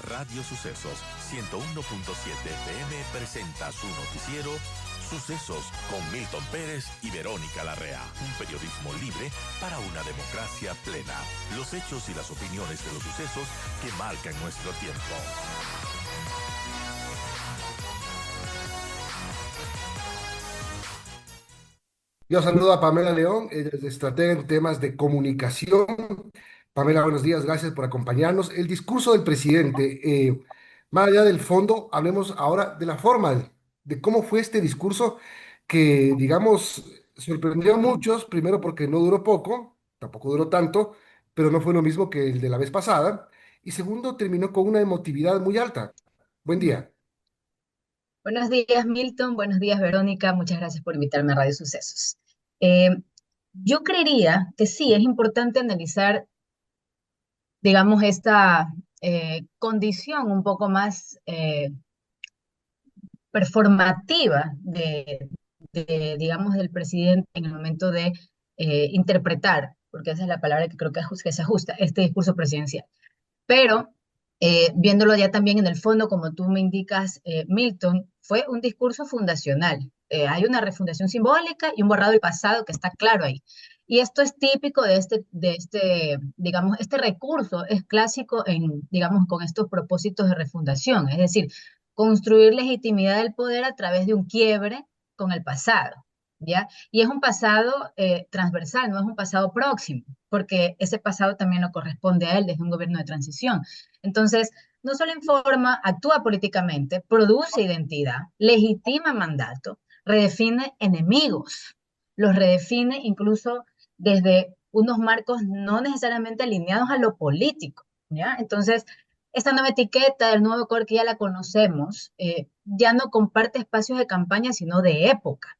Radio Sucesos 101.7 FM presenta su noticiero Sucesos con Milton Pérez y Verónica Larrea. Un periodismo libre para una democracia plena. Los hechos y las opiniones de los sucesos que marcan nuestro tiempo. Yo saludo a Pamela León, ella es estratega en temas de comunicación. Pamela, buenos días, gracias por acompañarnos. El discurso del presidente, más allá del fondo, hablemos ahora de la forma, de cómo fue este discurso que, digamos, sorprendió a muchos, primero porque no duró poco, tampoco duró tanto, pero no fue lo mismo que el de la vez pasada, y segundo, terminó con una emotividad muy alta. Buen día. Buenos días, Milton. Buenos días, Verónica. Muchas gracias por invitarme a Radio Sucesos. Eh, yo creería que sí, es importante analizar, digamos, esta condición un poco más performativa digamos, del presidente en el momento de interpretar, porque esa es la palabra que creo que se ajusta, este discurso presidencial. Pero viéndolo ya también en el fondo, como tú me indicas, Milton, fue un discurso fundacional. Hay una refundación simbólica y un borrado del pasado que está claro ahí. Y esto es típico digamos, este recurso es clásico digamos, con estos propósitos de refundación, es decir, construir legitimidad del poder a través de un quiebre con el pasado, ¿ya? Y es un pasado transversal, no es un pasado próximo, porque ese pasado también lo corresponde a él desde un gobierno de transición. Entonces, no solo informa, actúa políticamente, produce identidad, legitima mandato, redefine enemigos, los redefine incluso desde unos marcos no necesariamente alineados a lo político, ¿ya? Entonces, esta nueva etiqueta del nuevo core que ya la conocemos, ya no comparte espacios de campaña, sino de época,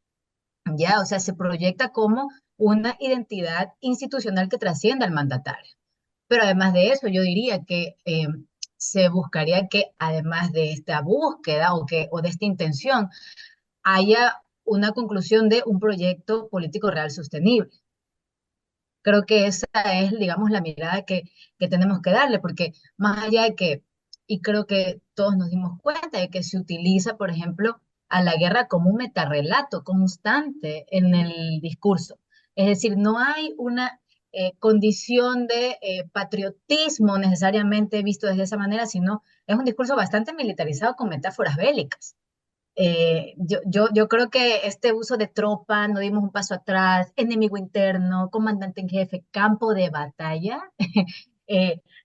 ¿ya? O sea, se proyecta como una identidad institucional que trasciende al mandatario. Pero además de eso, yo diría que se buscaría que además de esta búsqueda o de esta intención, haya una conclusión de un proyecto político real sostenible. Creo que esa es, digamos, la mirada que tenemos que darle, porque más allá de que, y creo que todos nos dimos cuenta de que se utiliza, por ejemplo, a la guerra como un metarrelato constante en el discurso. Es decir, no hay una condición de patriotismo necesariamente visto desde esa manera, sino es un discurso bastante militarizado con metáforas bélicas. Yo creo que este uso de tropa, no dimos un paso atrás, enemigo interno, comandante en jefe, campo de batalla,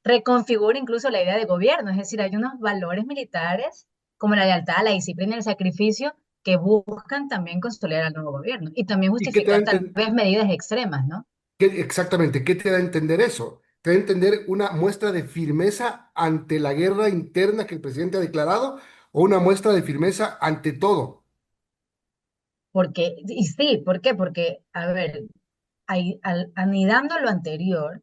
reconfigura incluso la idea de gobierno. Es decir, hay unos valores militares como la lealtad, la disciplina y el sacrificio que buscan también consolidar al nuevo gobierno y también ¿Y qué te da a justificar tal vez medidas extremas, ¿no? Exactamente, ¿qué te da a entender eso? Te da a entender una muestra de firmeza ante la guerra interna que el presidente ha declarado o una muestra de firmeza ante todo. Porque, y sí, ¿por qué? Porque, a ver, anidando lo anterior,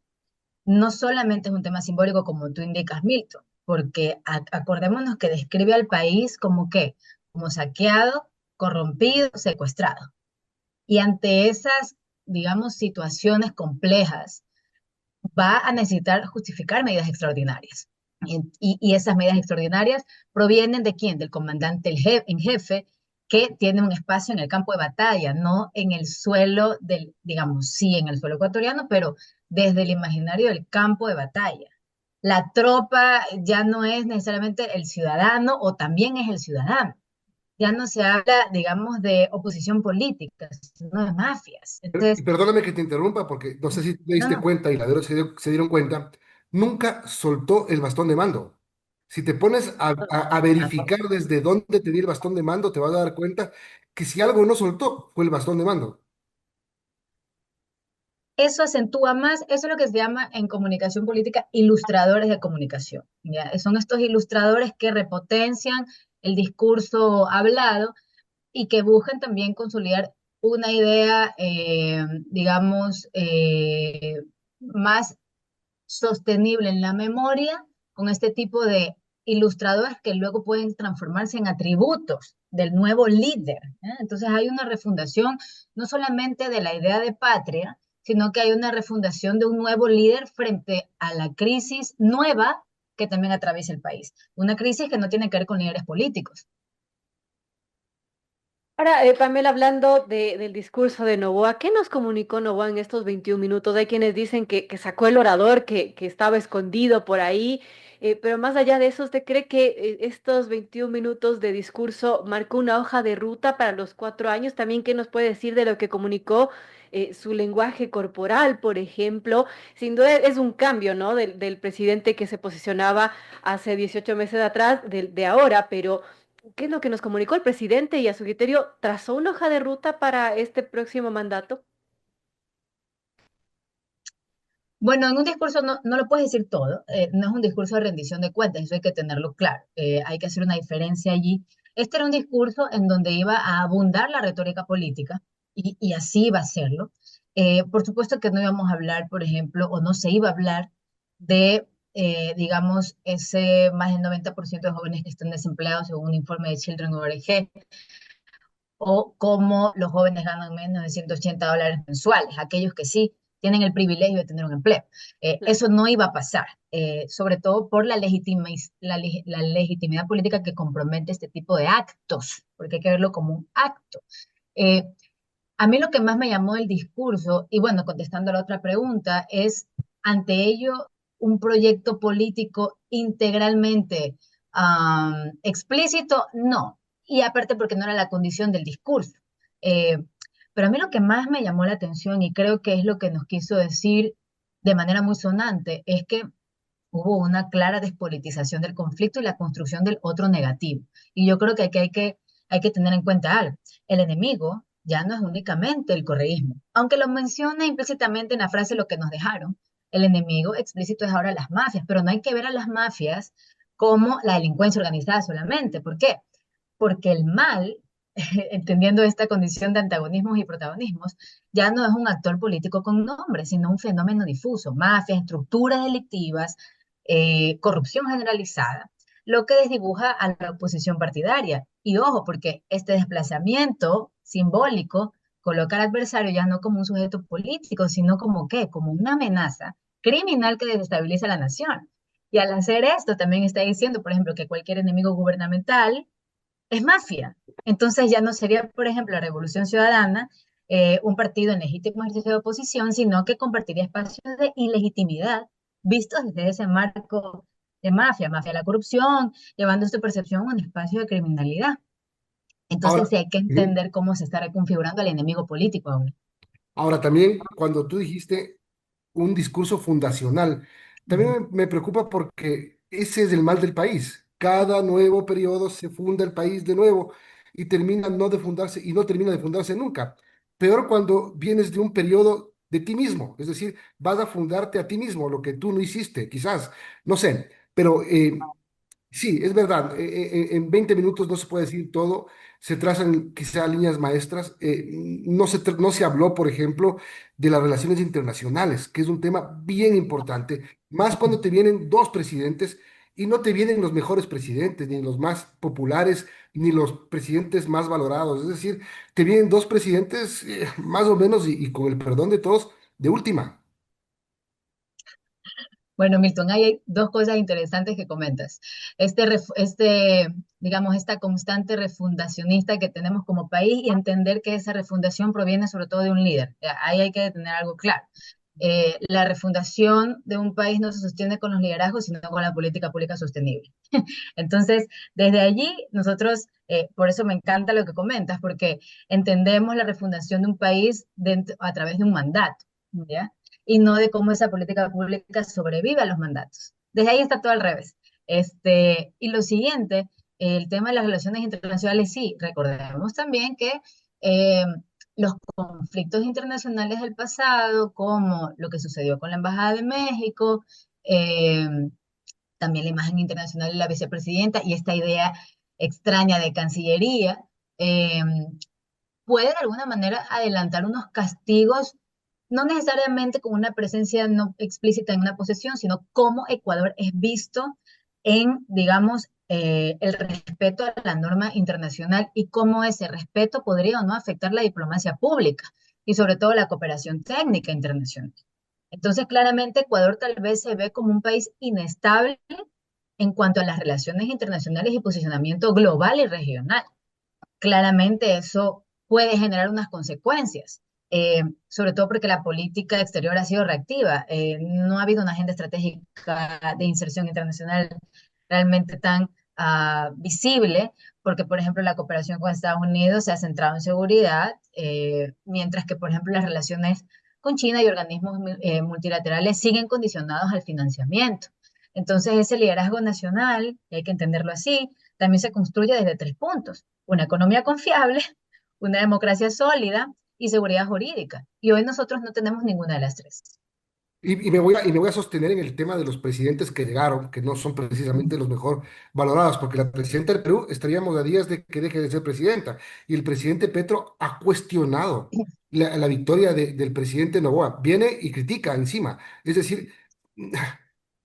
no solamente es un tema simbólico como tú indicas, Milton, porque acordémonos que describe al país como qué, como saqueado, corrompido, secuestrado. Y ante esas, digamos, situaciones complejas, va a necesitar justificar medidas extraordinarias. Y esas medidas extraordinarias provienen de quién? Del comandante en jefe, que tiene un espacio en el campo de batalla, no en el suelo del, digamos, sí, en el suelo ecuatoriano, pero desde el imaginario del campo de batalla. La tropa ya no es necesariamente el ciudadano o también es el ciudadano. Ya no se habla, digamos, de oposición política, sino de mafias. Y Entonces, perdóname que te interrumpa porque no sé si te no, diste no. cuenta y la verdad se dieron cuenta, nunca soltó el bastón de mando. Si te pones a verificar desde dónde te di el bastón de mando, te vas a dar cuenta que si algo no soltó fue el bastón de mando. Eso acentúa más, eso es lo que se llama en comunicación política ilustradores de comunicación, ¿ya? Son estos ilustradores que repotencian el discurso hablado y que buscan también consolidar una idea, digamos, más sostenible en la memoria con este tipo de ilustradores que luego pueden transformarse en atributos del nuevo líder, ¿eh? Entonces hay una refundación no solamente de la idea de patria, sino que hay una refundación de un nuevo líder frente a la crisis nueva que también atraviesa el país. Una crisis que no tiene que ver con líderes políticos. Ahora, Pamela, hablando del discurso de Noboa, ¿qué nos comunicó Noboa en estos 21 minutos? Hay quienes dicen que sacó el orador, que estaba escondido por ahí, pero más allá de eso, ¿usted cree que estos 21 minutos de discurso marcó una hoja de ruta para los 4 años? También, ¿qué nos puede decir de lo que comunicó su lenguaje corporal, por ejemplo? Sin duda es un cambio, ¿no? Del presidente que se posicionaba hace 18 meses atrás, de ahora, pero... ¿Qué es lo que nos comunicó el presidente y a su criterio trazó una hoja de ruta para este próximo mandato? Bueno, en un discurso no lo puedes decir todo, no es un discurso de rendición de cuentas, eso hay que tenerlo claro, hay que hacer una diferencia allí. Este era un discurso en donde iba a abundar la retórica política y así iba a serlo. Por supuesto que no íbamos a hablar, por ejemplo, o no se iba a hablar de, digamos, ese más del 90% de jóvenes que están desempleados según un informe de Children.org, o cómo los jóvenes ganan menos de $180 mensuales, aquellos que sí tienen el privilegio de tener un empleo. Claro. Eso no iba a pasar, sobre todo por la legitimidad política que compromete este tipo de actos, porque hay que verlo como un acto. Eh, a mí lo que más me llamó el discurso, y bueno, contestando a la otra pregunta, es ante ello un proyecto político integralmente explícito, no. Y aparte porque no era la condición del discurso. Eh, pero a mí lo que más me llamó la atención y creo que es lo que nos quiso decir de manera muy sonante es que hubo una clara despolitización del conflicto y la construcción del otro negativo. Y yo creo que aquí hay que tener en cuenta algo. El enemigo ya no es únicamente el correísmo, aunque lo menciona implícitamente en la frase lo que nos dejaron. El enemigo explícito es ahora las mafias, pero no hay que ver a las mafias como la delincuencia organizada solamente. ¿Por qué? Porque el mal, entendiendo esta condición de antagonismos y protagonismos, ya no es un actor político con nombre, sino un fenómeno difuso, mafias, estructuras delictivas, corrupción generalizada, lo que desdibuja a la oposición partidaria. Y ojo, porque este desplazamiento simbólico coloca al adversario ya no como un sujeto político, sino como ¿qué? Como una amenaza criminal que desestabiliza la nación. Y al hacer esto también está diciendo, por ejemplo, que cualquier enemigo gubernamental es mafia. Entonces ya no sería, por ejemplo, la Revolución Ciudadana un partido en legítimo ejercicio de oposición, sino que compartiría espacios de ilegitimidad vistos desde ese marco de mafia, la corrupción, llevando su percepción a un espacio de criminalidad. Entonces Ahora, sí hay que entender cómo se está reconfigurando el enemigo político ahora. ahora también cuando tú dijiste un discurso fundacional. Ujú. También me preocupa porque ese es el mal del país. Cada nuevo periodo se funda el país de nuevo y termina no de fundarse y no termina de fundarse nunca. Peor cuando vienes de un periodo de ti mismo, es decir, vas a fundarte a ti mismo, lo que tú no hiciste, quizás, no sé, pero sí, es verdad. En 20 minutos no se puede decir todo. Se trazan quizá líneas maestras. No se habló, por ejemplo, de las relaciones internacionales, que es un tema bien importante, más cuando te vienen dos presidentes y no te vienen los mejores presidentes, ni los más populares, ni los presidentes más valorados. Es decir, te vienen dos presidentes más o menos, y con el perdón de todos, de última. Bueno, Milton, ahí hay dos cosas interesantes que comentas. Digamos, esta constante refundacionista que tenemos como país y entender que esa refundación proviene sobre todo de un líder. Ahí hay que tener algo claro. La refundación de un país no se sostiene con los liderazgos, sino con la política pública sostenible. Entonces, desde allí, nosotros, por eso me encanta lo que comentas, porque entendemos la refundación de un país a través de un mandato, ¿ya? Y no de cómo esa política pública sobrevive a los mandatos. Desde ahí está todo al revés. Y lo siguiente, el tema de las relaciones internacionales, sí, recordemos también que eh, los conflictos internacionales del pasado, como lo que sucedió con la Embajada de México, eh, también la imagen internacional de la vicepresidenta y esta idea extraña de Cancillería, eh, puede de alguna manera adelantar unos castigos, no necesariamente con una presencia no explícita en una posesión, sino cómo Ecuador es visto en, digamos, el respeto a la norma internacional y cómo ese respeto podría o no afectar la diplomacia pública y sobre todo la cooperación técnica internacional. Entonces, claramente Ecuador tal vez se ve como un país inestable en cuanto a las relaciones internacionales y posicionamiento global y regional. Claramente eso puede generar unas consecuencias, sobre todo porque la política exterior ha sido reactiva. No ha habido una agenda estratégica de inserción internacional realmente tan visible, porque, por ejemplo, la cooperación con Estados Unidos se ha centrado en seguridad, mientras que, por ejemplo, las relaciones con China y organismos multilaterales siguen condicionados al financiamiento. Entonces, ese liderazgo nacional, y hay que entenderlo así, también se construye desde tres puntos: una economía confiable, una democracia sólida y seguridad jurídica. Y hoy nosotros no tenemos ninguna de las tres. Y me voy a sostener en el tema de los presidentes que llegaron, que no son precisamente los mejor valorados, porque la presidenta del Perú estaríamos a días de que deje de ser presidenta. Y el presidente Petro ha cuestionado la victoria del presidente Noboa. Viene y critica encima. Es decir,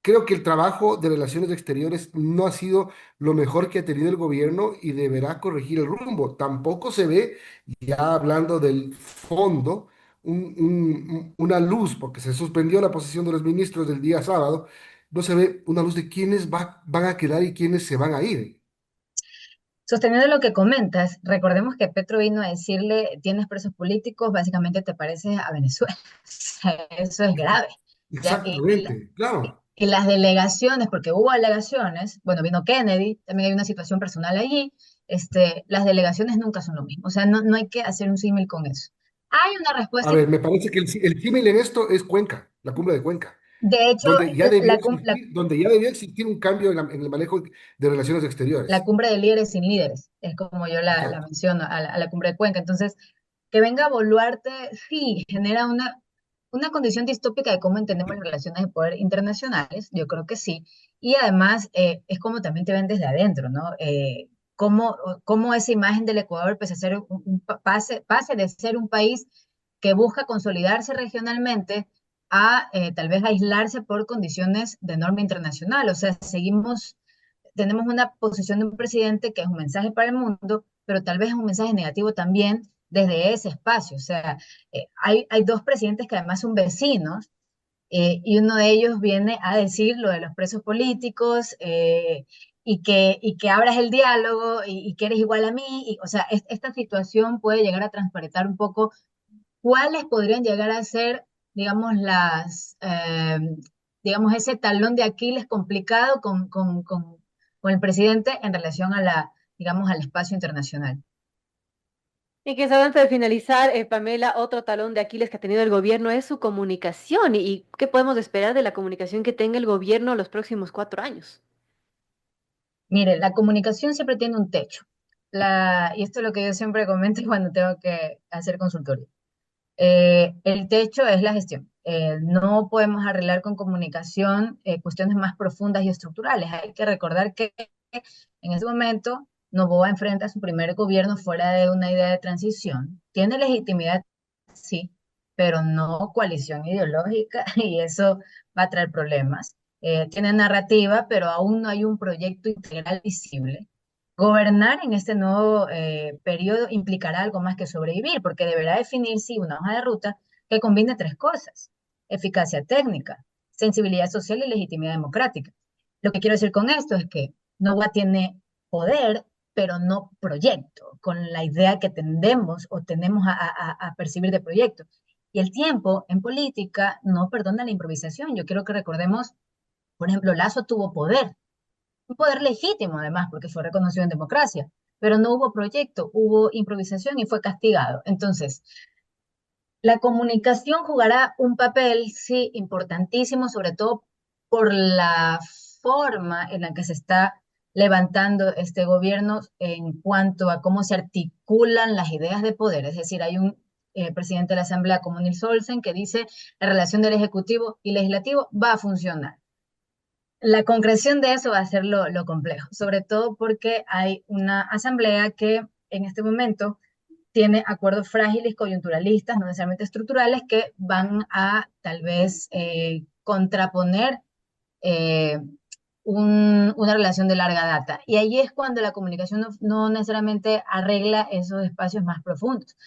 creo que el trabajo de relaciones exteriores no ha sido lo mejor que ha tenido el gobierno y deberá corregir el rumbo. Tampoco se ve, ya hablando del fondo, una luz, porque se suspendió la posición de los ministros del día sábado, no se ve una luz de quiénes van a quedar y quiénes se van a ir. Sosteniendo lo que comentas, recordemos que Petro vino a decirle: tienes presos políticos, básicamente te pareces a Venezuela. O sea, eso es grave. ¿Ya? Exactamente, claro. Y las delegaciones, porque hubo delegaciones, bueno, vino Kennedy, también hay una situación personal allí, las delegaciones nunca son lo mismo. O sea, no hay que hacer un símil con eso. Hay una A respuesta, ver, me parece que el símil en esto es Cuenca, la cumbre de Cuenca, de hecho, donde ya debió existir un cambio en el manejo de relaciones la exteriores. cumbre de líderes sin líderes, es como yo la Exacto. menciono, a la cumbre de Cuenca. Entonces, que venga Boluarte, sí, genera una condición distópica de cómo entendemos las relaciones de poder internacionales, yo creo que sí, y además es como también te ven desde adentro, ¿no? Cómo, cómo esa imagen del Ecuador pase, a ser pase de ser un país que busca consolidarse regionalmente a tal vez aislarse por condiciones de norma internacional. O sea, tenemos una posición de un presidente que es un mensaje para el mundo, pero tal vez es un mensaje negativo también desde ese espacio. O sea, hay dos presidentes que además son vecinos, y uno de ellos viene a decir lo de los presos políticos, y que abras el diálogo y que eres igual a mí. O sea, esta situación puede llegar a transparentar un poco cuáles podrían llegar a ser, digamos, digamos, ese talón de Aquiles complicado con el presidente en relación digamos, al espacio internacional. Y quizás antes de finalizar, Pamela, otro talón de Aquiles que ha tenido el gobierno es su comunicación. ¿Y qué podemos esperar de la comunicación que tenga el gobierno los próximos 4 años? Mire, la comunicación siempre tiene un techo. Y esto es lo que yo siempre comento cuando tengo que hacer consultoría. El techo es la gestión. No podemos arreglar con comunicación cuestiones más profundas y estructurales. Hay que recordar que en ese momento Noboa enfrenta su primer gobierno fuera de una idea de transición. Tiene legitimidad, sí, pero no coalición ideológica, y eso va a traer problemas. Tiene narrativa, pero aún no hay un proyecto integral visible. Gobernar en este nuevo periodo implicará algo más que sobrevivir, porque deberá definir, sí, una hoja de ruta que combine tres cosas: eficacia técnica, sensibilidad social y legitimidad democrática. Lo que quiero decir con esto es que Novoa tiene poder, pero no proyecto, con la idea que tendemos o tenemos a percibir de proyecto. Y el tiempo en política no perdona la improvisación. Yo quiero que recordemos, por ejemplo, Lazo tuvo poder, un poder legítimo además, porque fue reconocido en democracia, pero no hubo proyecto, hubo improvisación y fue castigado. Entonces, la comunicación jugará un papel, sí, importantísimo, sobre todo por la forma en la que se está levantando este gobierno en cuanto a cómo se articulan las ideas de poder. Es decir, hay un presidente de la Asamblea como Nils Olsen que dice: la relación del Ejecutivo y Legislativo va a funcionar. La concreción de eso va a ser lo complejo, sobre todo porque hay una asamblea que en este momento tiene acuerdos frágiles, coyunturalistas, no necesariamente estructurales, que van a tal vez contraponer eh, una relación de larga data. Y ahí es cuando la comunicación no necesariamente arregla esos espacios más profundos.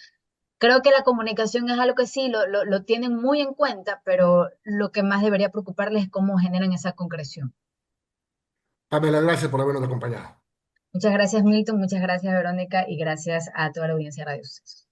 Creo que la comunicación es algo que sí lo tienen muy en cuenta, pero lo que más debería preocuparles es cómo generan esa concreción. Pamela, gracias por habernos acompañado. Muchas gracias, Milton, muchas gracias, Verónica, y gracias a toda la audiencia de Radio Sucesos.